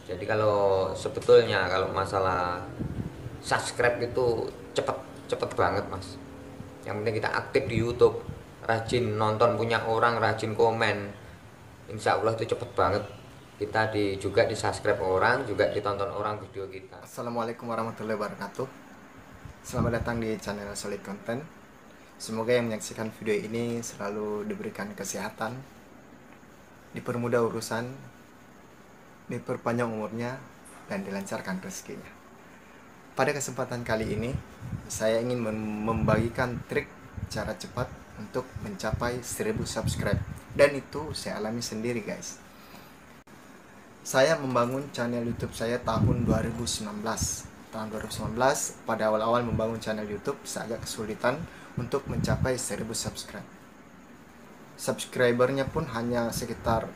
Jadi kalau sebetulnya kalau masalah subscribe itu cepet cepet banget mas. Yang penting kita aktif di YouTube, rajin nonton punya orang, rajin komen, insya Allah itu cepet banget. Kita juga di subscribe orang, juga ditonton orang video kita. Assalamualaikum warahmatullahi wabarakatuh. Selamat datang di channel Solid Content. Semoga yang menyaksikan video ini selalu diberikan kesehatan, dipermudah urusan, diperpanjang umurnya, dan dilancarkan rezekinya. Pada kesempatan kali ini, saya ingin membagikan trik cara cepat untuk mencapai 1000 subscribe. Dan itu saya alami sendiri guys. Saya membangun channel YouTube saya tahun 2019. Tahun 2019, pada awal-awal membangun channel YouTube, saya agak kesulitan untuk mencapai 1000 subscribe. Subscribernya pun hanya sekitar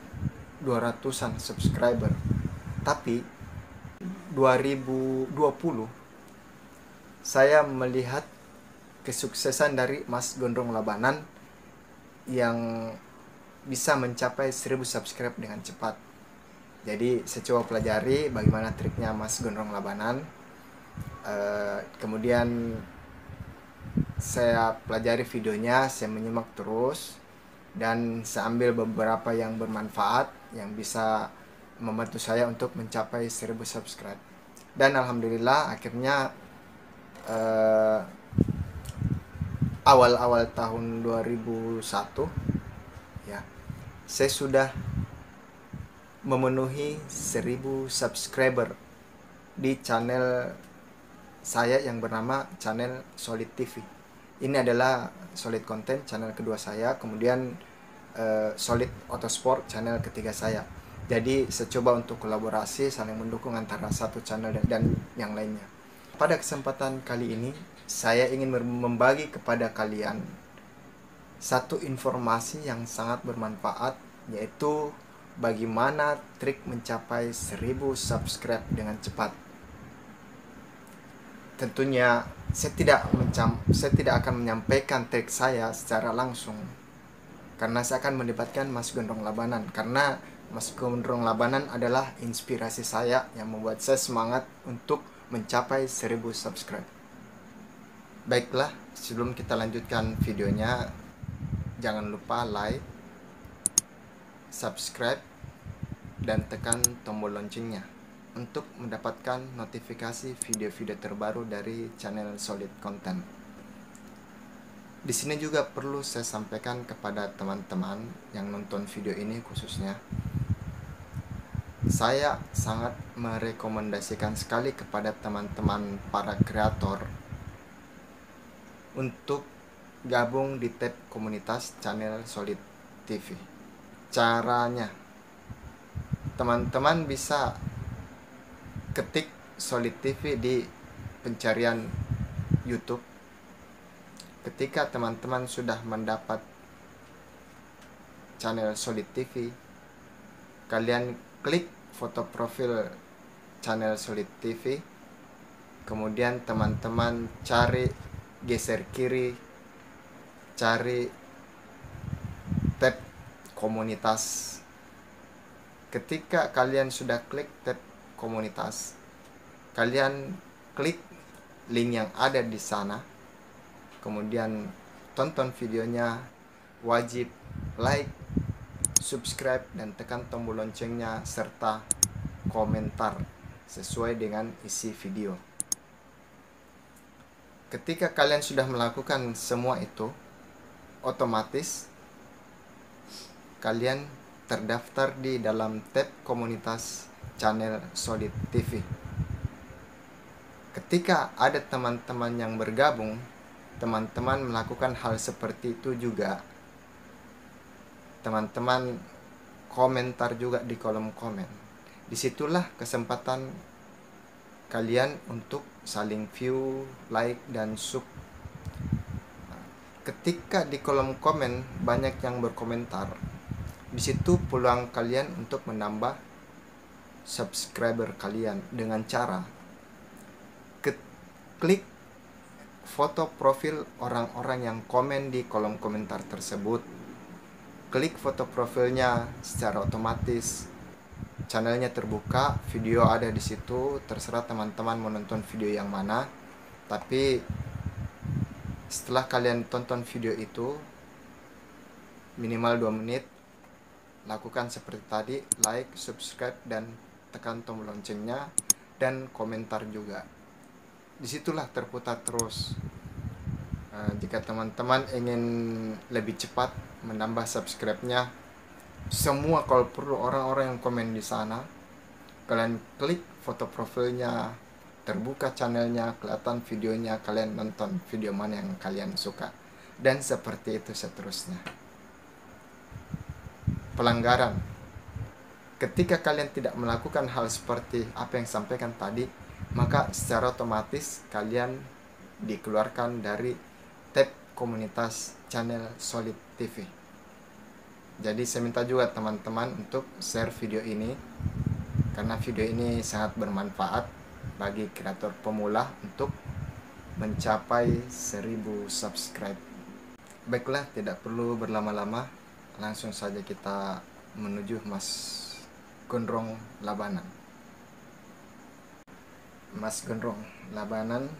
200-an subscriber. Tapi 2020 saya melihat kesuksesan dari Mas Gondrong Labanan yang bisa mencapai 1000 subscribe dengan cepat. Jadi saya coba pelajari bagaimana triknya Mas Gondrong Labanan. Kemudian saya pelajari videonya, saya menyimak terus, dan saya ambil beberapa yang bermanfaat yang bisa membantu saya untuk mencapai 1000 subscribe. Dan alhamdulillah akhirnya awal-awal tahun 2001 ya, saya sudah memenuhi 1000 subscriber di channel saya yang bernama channel Solid TV. Ini adalah Solid Content channel kedua saya, kemudian Solid Autosport channel ketiga saya. Jadi saya coba untuk kolaborasi saling mendukung antara satu channel dan yang lainnya. Pada kesempatan kali ini saya ingin membagi kepada kalian satu informasi yang sangat bermanfaat, yaitu bagaimana trik mencapai 1000 subscribe dengan cepat. Tentunya saya tidak akan menyampaikan trik saya secara langsung, karena saya akan melibatkan Mas Gondrong Labanan, karena Mas Gondrong Labanan adalah inspirasi saya yang membuat saya semangat untuk mencapai 1000 subscribe. Baiklah, sebelum kita lanjutkan videonya, jangan lupa like, subscribe, dan tekan tombol loncengnya untuk mendapatkan notifikasi video-video terbaru dari channel Solid Content. Di sini juga perlu saya sampaikan kepada teman-teman yang nonton video ini khususnya, saya sangat merekomendasikan sekali kepada teman-teman para kreator untuk gabung di tab komunitas channel Solid TV. Caranya, teman-teman bisa ketik Solid TV di pencarian YouTube. Ketika teman-teman sudah mendapat channel Solid TV, kalian klik foto profil channel Solid TV, kemudian teman-teman cari, geser kiri, cari tab komunitas. Ketika kalian sudah klik tab komunitas, kalian klik link yang ada di sana, kemudian tonton videonya, wajib like, subscribe, dan tekan tombol loncengnya serta komentar sesuai dengan isi video. Ketika kalian sudah melakukan semua itu, otomatis kalian terdaftar di dalam tab komunitas channel Solid TV. Ketika ada teman-teman yang bergabung, teman-teman melakukan hal seperti itu juga. Teman-teman komentar juga di kolom komen. Disitulah kesempatan kalian untuk saling view, like, dan sub. Ketika di kolom komen banyak yang berkomentar, disitu peluang kalian untuk menambah subscriber kalian dengan cara klik foto profil orang-orang yang komen di kolom komentar tersebut. Klik foto profilnya secara otomatis, channelnya terbuka, video ada di situ, terserah teman-teman menonton video yang mana. Tapi setelah kalian tonton video itu minimal 2 menit, lakukan seperti tadi, like, subscribe, dan tekan tombol loncengnya, dan komentar juga. Disitulah terputar terus. Jika teman-teman ingin lebih cepat menambah subscribe-nya, semua kalau perlu orang-orang yang komen di sana, kalian klik foto profilnya, terbuka channelnya, kelihatan videonya, kalian nonton video mana yang kalian suka, dan seperti itu seterusnya. Pelanggaran: ketika kalian tidak melakukan hal seperti apa yang sampaikan tadi, maka secara otomatis kalian dikeluarkan dari tab komunitas channel Solid TV. Jadi saya minta juga teman-teman untuk share video ini, karena video ini sangat bermanfaat bagi kreator pemula untuk mencapai 1000 subscribe. Baiklah, tidak perlu berlama-lama, langsung saja kita menuju Mas Gondrong Labanan. Mas Gondrong Labanan,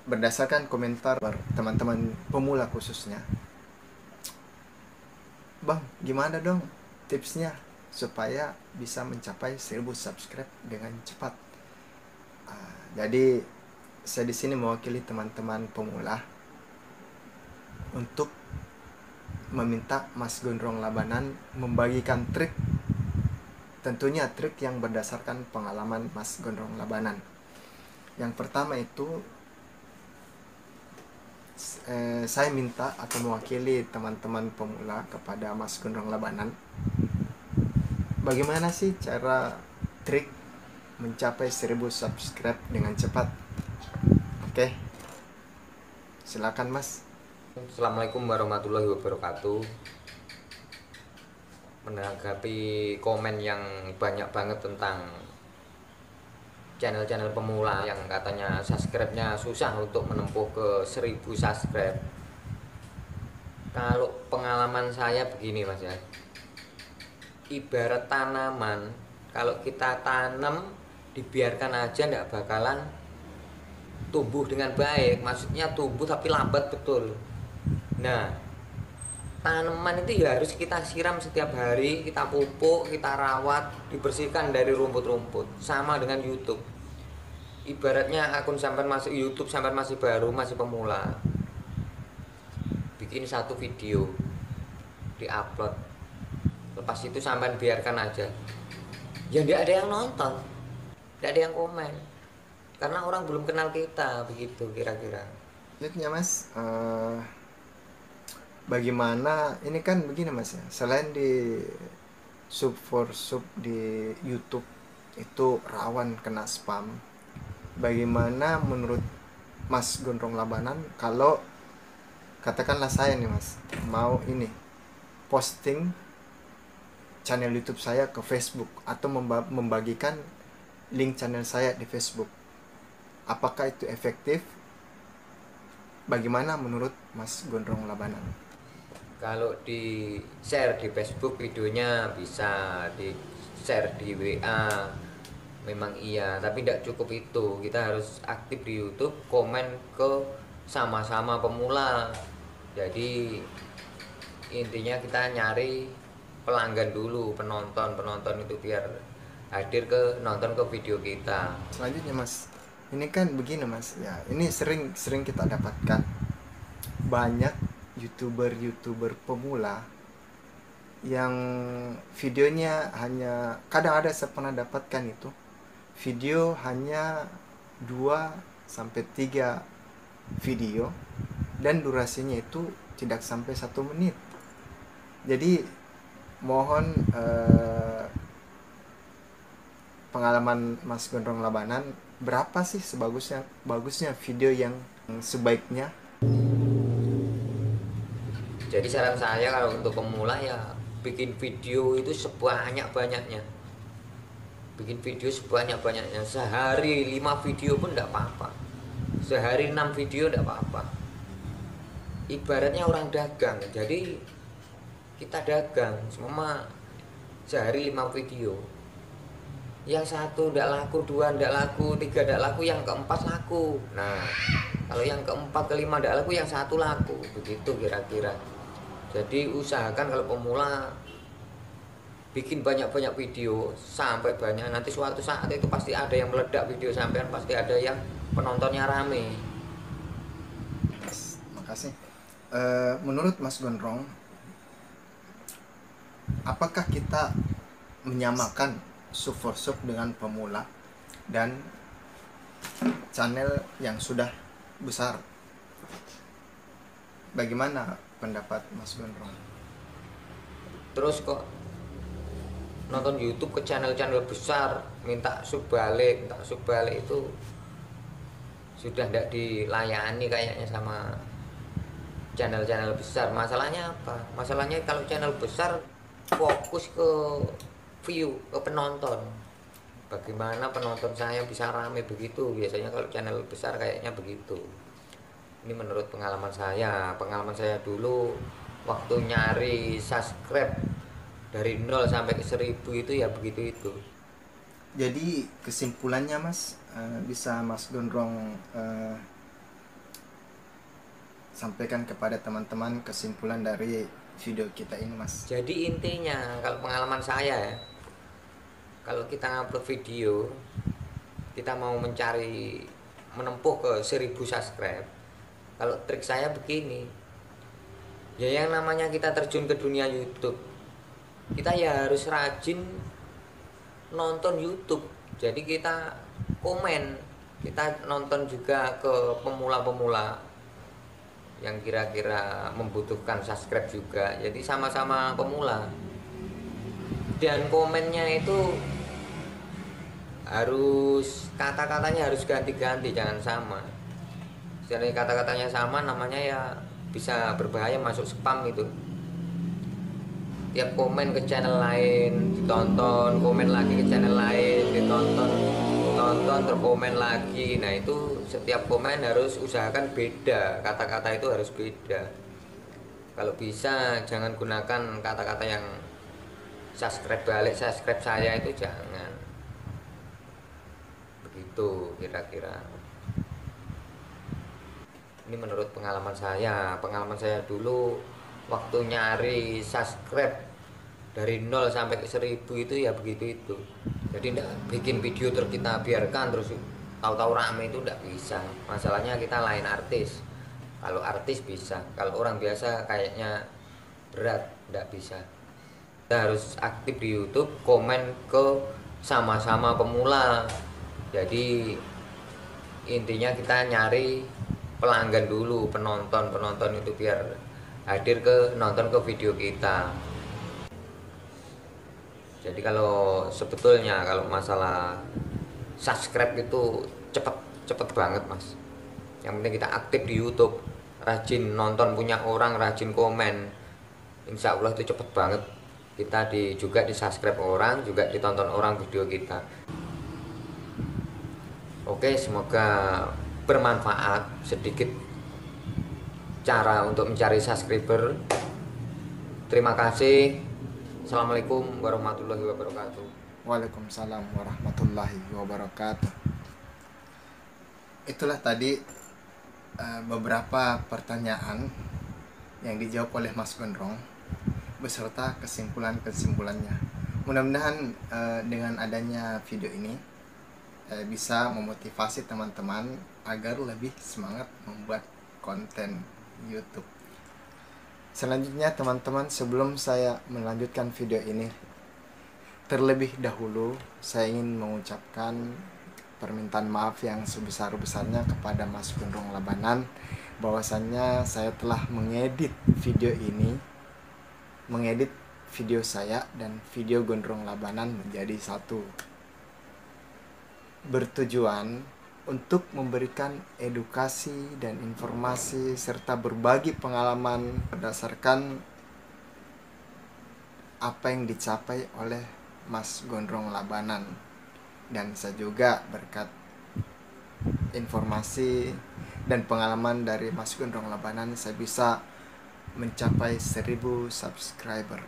berdasarkan komentar teman-teman pemula khususnya, Bang, gimana dong tipsnya supaya bisa mencapai 1000 subscribe dengan cepat? Jadi saya di sini mewakili teman-teman pemula untuk meminta Mas Gondrong Labanan membagikan trik, tentunya trik yang berdasarkan pengalaman Mas Gondrong Labanan. Yang pertama itu, saya minta atau mewakili teman-teman pemula kepada Mas Gondrong Labanan, bagaimana sih cara trik mencapai 1000 subscribe dengan cepat? Oke, silakan Mas. Assalamualaikum warahmatullahi wabarakatuh. Menanggapi komen yang banyak banget tentang channel-channel pemula yang katanya subscribe-nya susah untuk menempuh ke 1000 subscribe. Kalau pengalaman saya begini Mas ya, ibarat tanaman, kalau kita tanam dibiarkan aja nggak bakalan tumbuh dengan baik, maksudnya tumbuh tapi lambat betul. Nah, tanaman itu ya harus kita siram setiap hari, kita pupuk, kita rawat, dibersihkan dari rumput-rumput. Sama dengan YouTube, ibaratnya akun sampai masuk YouTube, sampai masih baru, masih pemula, bikin satu video, diupload, lepas itu sampai biarkan aja, ya tidak ada yang nonton, tidak ada yang komen, karena orang belum kenal kita, begitu kira-kira. Selanjutnya Mas, bagaimana ini kan begini Mas ya, selain di sub di YouTube itu rawan kena spam, bagaimana menurut Mas Gondrong Labanan kalau katakanlah saya nih Mas mau ini posting channel YouTube saya ke Facebook atau membagikan link channel saya di Facebook, apakah itu efektif? Bagaimana menurut Mas Gondrong Labanan? Kalau di share di Facebook videonya bisa di share di WA, memang iya, tapi tidak cukup itu. Kita harus aktif di YouTube, komen ke sama-sama pemula. Jadi intinya kita nyari pelanggan dulu, penonton itu biar hadir ke nonton ke video kita. Selanjutnya Mas, ini kan begini Mas ya, ini sering kita dapatkan banyak youtuber pemula yang videonya hanya, kadang ada saya pernah dapatkan itu video hanya 2-3 video dan durasinya itu tidak sampai 1 menit. Jadi mohon pengalaman Mas Gondrong Labanan, berapa sih bagusnya video yang sebaiknya? Jadi saran saya kalau untuk pemula ya bikin video itu sebanyak-banyaknya. Bikin video sebanyak-banyaknya. Sehari 5 video pun tidak apa-apa. Sehari 6 video tidak apa-apa. Ibaratnya orang dagang. Jadi kita dagang, semua sehari 5 video. Yang satu tidak laku, dua tidak laku, tiga tidak laku, yang keempat laku. Nah, kalau yang keempat, kelima tidak laku, yang satu laku. Begitu kira-kira. Jadi usahakan kalau pemula bikin banyak-banyak video sampai banyak, nanti suatu saat itu pasti ada yang meledak video sampean, pasti ada yang penontonnya rame. Makasih. Menurut Mas Gondrong, apakah kita menyamakan Sub dengan pemula dan channel yang sudah besar? Bagaimana pendapat Mas Gondrong? Terus kok nonton YouTube ke channel-channel besar minta sub balik itu sudah tidak dilayani kayaknya sama channel-channel besar. Masalahnya apa? Masalahnya kalau channel besar fokus ke view, ke penonton. Bagaimana penonton saya bisa rame begitu? Biasanya kalau channel besar kayaknya begitu. Ini menurut pengalaman saya. Pengalaman saya dulu waktu nyari subscribe dari 0 sampai ke 1000 itu ya begitu itu. Jadi kesimpulannya Mas, bisa Mas Gondrong sampaikan kepada teman-teman kesimpulan dari video kita ini Mas. Jadi intinya kalau pengalaman saya ya, kalau kita upload video, kita mau menempuh ke 1000 subscribe, kalau trik saya begini, ya yang namanya kita terjun ke dunia YouTube, kita ya harus rajin nonton YouTube. Jadi kita komen, kita nonton juga ke pemula-pemula yang kira-kira membutuhkan subscribe juga. Jadi sama-sama pemula. Dan komennya itu harus, kata-katanya harus ganti-ganti, jangan sama. Jadi kata-katanya sama, namanya ya bisa berbahaya, masuk spam itu. Tiap komen ke channel lain ditonton, komen lagi ke channel lain ditonton, terkomen lagi. Nah itu setiap komen harus usahakan beda, kata-kata itu harus beda. Kalau bisa jangan gunakan kata-kata yang subscribe balik, subscribe saya, itu jangan. Begitu kira-kira. Ini menurut pengalaman saya. Pengalaman saya dulu waktu nyari subscribe dari 0 sampai ke 1000 itu ya begitu itu. Jadi enggak bikin video terus kita biarkan terus tahu-tahu rame, itu enggak bisa. Masalahnya kita lain artis. Kalau artis bisa, kalau orang biasa kayaknya berat, enggak bisa. Kita harus aktif di YouTube, komen ke sama-sama pemula. Jadi intinya kita nyari pelanggan dulu, penonton itu biar hadir ke nonton ke video kita. Jadi kalau sebetulnya kalau masalah subscribe itu cepet banget Mas. Yang penting kita aktif di YouTube, rajin nonton punya orang, rajin komen, insya Allah itu cepet banget. Kita juga di subscribe orang, juga ditonton orang video kita. Oke, semoga bermanfaat sedikit cara untuk mencari subscriber. Terima kasih. Assalamualaikum warahmatullahi wabarakatuh. Waalaikumsalam warahmatullahi wabarakatuh. Itulah tadi beberapa pertanyaan yang dijawab oleh Mas Gondrong beserta kesimpulannya. Mudah-mudahan dengan adanya video ini bisa memotivasi teman-teman agar lebih semangat membuat konten YouTube. Selanjutnya teman-teman, sebelum saya melanjutkan video ini, terlebih dahulu saya ingin mengucapkan permintaan maaf yang sebesar-besarnya kepada Mas Gondrong Labanan, bahwasannya saya telah mengedit video saya dan video Gondrong Labanan menjadi satu, bertujuan untuk memberikan edukasi dan informasi serta berbagi pengalaman berdasarkan apa yang dicapai oleh Mas Gondrong Labanan. Dan saya juga berkat informasi dan pengalaman dari Mas Gondrong Labanan, saya bisa mencapai 1000 subscriber.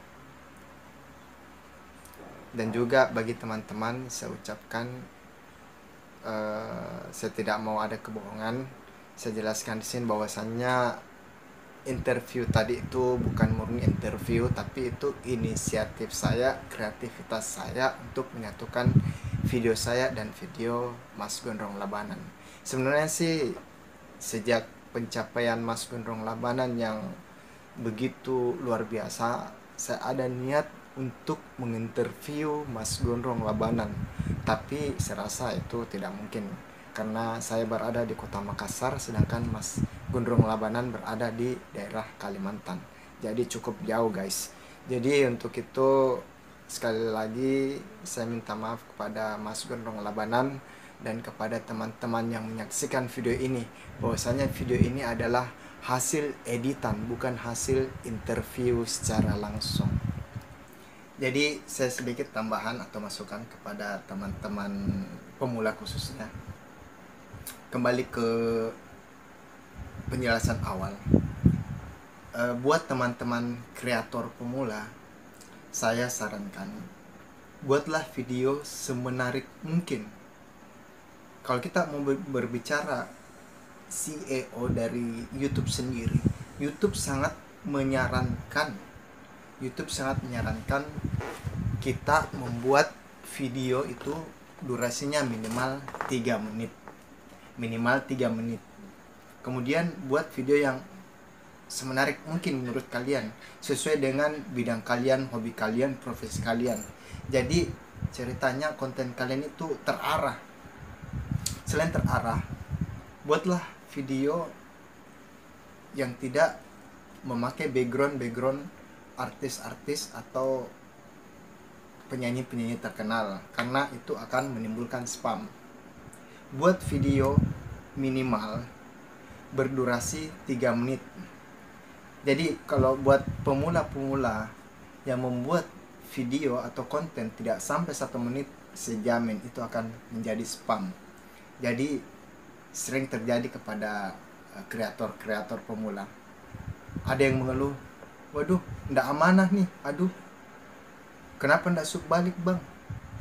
Dan juga bagi teman-teman saya ucapkan, saya tidak mau ada kebohongan. Saya jelaskan di sini bahwasannya interview tadi itu bukan murni interview, tapi itu inisiatif saya, kreativitas saya untuk menyatukan video saya dan video Mas Gondrong Labanan. Sebenarnya sih sejak pencapaian Mas Gondrong Labanan yang begitu luar biasa, saya ada niat untuk menginterview Mas Gondrong Labanan, tapi saya rasa itu tidak mungkin karena saya berada di kota Makassar sedangkan Mas Gondrong Labanan berada di daerah Kalimantan, jadi cukup jauh guys. Jadi untuk itu sekali lagi saya minta maaf kepada Mas Gondrong Labanan dan kepada teman-teman yang menyaksikan video ini, bahwasanya video ini adalah hasil editan, bukan hasil interview secara langsung. Jadi saya sedikit tambahan atau masukan kepada teman-teman pemula khususnya. Kembali ke penjelasan awal. Buat teman-teman kreator pemula, saya sarankan buatlah video semenarik mungkin. Kalau kita mau berbicara CEO dari YouTube sendiri, YouTube sangat menyarankan kita membuat video itu durasinya minimal 3 menit. Kemudian buat video yang semenarik mungkin menurut kalian, sesuai dengan bidang kalian, hobi kalian, profesi kalian. Jadi ceritanya konten kalian itu terarah. Selain terarah, buatlah video yang tidak memakai background artis-artis atau penyanyi-penyanyi terkenal, karena itu akan menimbulkan spam. Buat video minimal berdurasi 3 menit. Jadi kalau buat pemula-pemula yang membuat video atau konten tidak sampai 1 menit, saya jamin itu akan menjadi spam. Jadi sering terjadi kepada kreator-kreator pemula. Ada yang mengeluh, waduh, ndak amanah nih, aduh, kenapa ndak sub balik bang?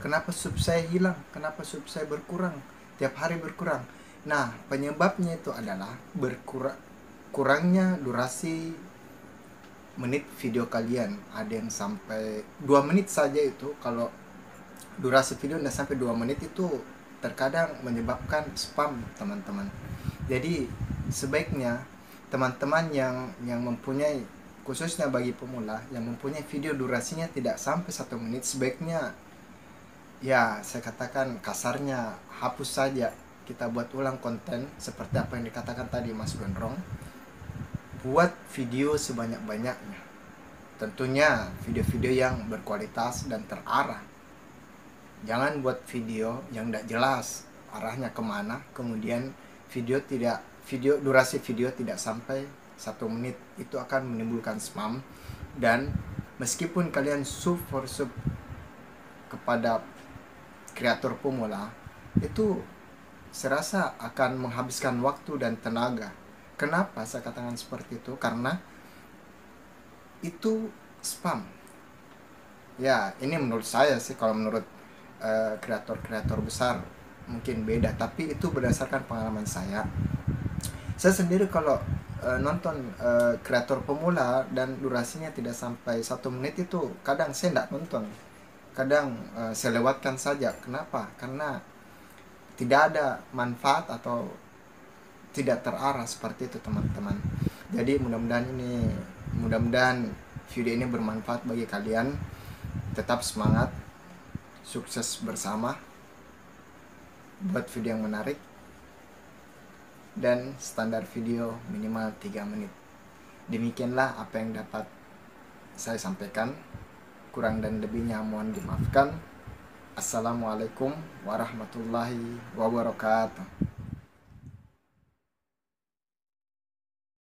Kenapa sub saya hilang? Kenapa sub saya berkurang? Tiap hari berkurang. Nah, penyebabnya itu adalah kurangnya durasi menit video kalian. Ada yang sampai 2 menit saja itu. Kalau durasi video ndak sampai 2 menit itu terkadang menyebabkan spam, teman-teman. Jadi sebaiknya teman-teman yang mempunyai, khususnya bagi pemula yang mempunyai video durasinya tidak sampai 1 menit, sebaiknya, ya saya katakan kasarnya, hapus saja. Kita buat ulang konten seperti apa yang dikatakan tadi Mas Gondrong. Buat video sebanyak-banyaknya. Tentunya video-video yang berkualitas dan terarah. Jangan buat video yang tidak jelas arahnya kemana, kemudian durasi video tidak sampai 1 menit, itu akan menimbulkan spam. Dan meskipun kalian sub kepada kreator pemula, itu serasa akan menghabiskan waktu dan tenaga. Kenapa saya katakan seperti itu? Karena itu spam. Ya, ini menurut saya sih. Kalau menurut kreator-kreator besar mungkin beda, tapi itu berdasarkan pengalaman saya. Saya sendiri kalau nonton kreator pemula dan durasinya tidak sampai 1 menit, itu kadang saya tidak nonton, kadang saya lewatkan saja. Kenapa? Karena tidak ada manfaat atau tidak terarah seperti itu, teman-teman. Jadi mudah-mudahan video ini bermanfaat bagi kalian. Tetap semangat, sukses bersama, buat video yang menarik, dan standar video minimal 3 menit. Demikianlah apa yang dapat saya sampaikan. Kurang dan lebihnya mohon dimaafkan. Assalamualaikum warahmatullahi wabarakatuh.